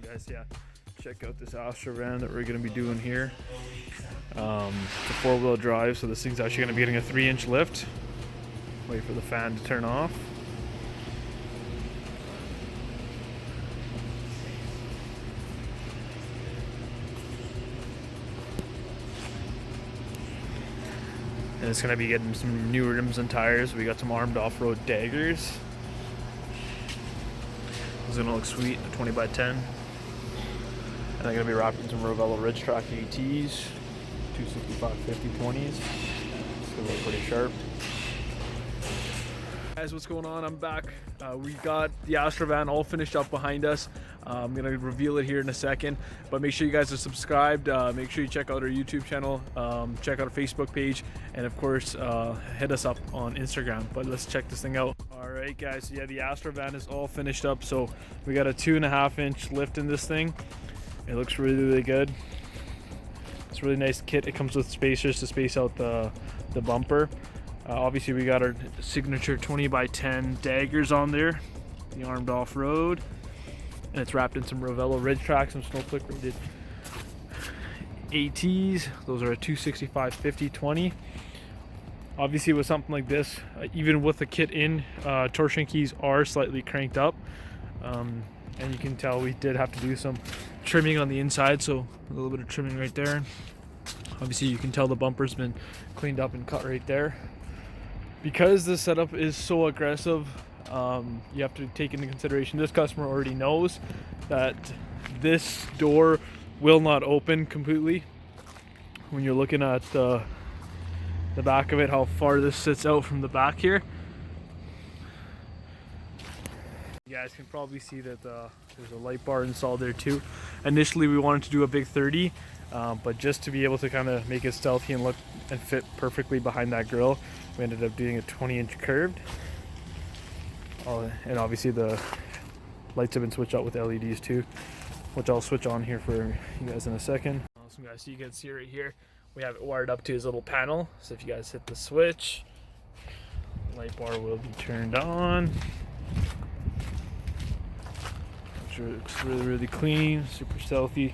Guys, yeah, check out this Astro van that we're going to be doing here. It's a 4-wheel drive, so this thing's actually going to be getting a 3-inch lift. Wait for the fan to turn off. And it's going to be getting some new rims and tires. We got some armed off-road Daggers. It's going to look sweet, a 20x10. And I'm going to be wrapping some rovelo Ridge Track ATs, 265/50/20s. It's going to look pretty sharp. Guys, what's going on? I'm back. We got the Astro van all finished up behind us. I'm gonna reveal it here in a second, but make sure you guys are subscribed. Make sure you check out our YouTube channel, check out our Facebook page, and of course hit us up on Instagram. But let's check this thing out. All right, guys, so yeah, the Astro van is all finished up. So we got a 2.5-inch lift in this thing. It looks really good. It's a really nice kit. It comes with spacers to space out the bumper. Obviously we got our signature 20x10 Daggers on there, the armed off-road, and it's wrapped in some rovelo Ridge Track, some snowflake rated ATs. Those are a 265/50/20. Obviously with something like this, even with the kit in, torsion keys are slightly cranked up, and you can tell we did have to do some trimming on the inside, so a little bit of trimming right there. Obviously you can tell the bumper's been cleaned up and cut right there. Because the setup is so aggressive, you have to take into consideration this customer already knows that this door will not open completely. When you're looking at the back of it, how far this sits out from the back here, you guys can probably see that there's a light bar installed there too. Initially we wanted to do a big 30, but just to be able to kind of make it stealthy and look and fit perfectly behind that grille, we ended up doing a 20-inch curved. And obviously the lights have been switched out with LEDs too, which I'll switch on here for you guys in a second. Awesome, guys, so you can see right here we have it wired up to his little panel. So if you guys hit the switch, the light bar will be turned on. Which looks really clean, super stealthy.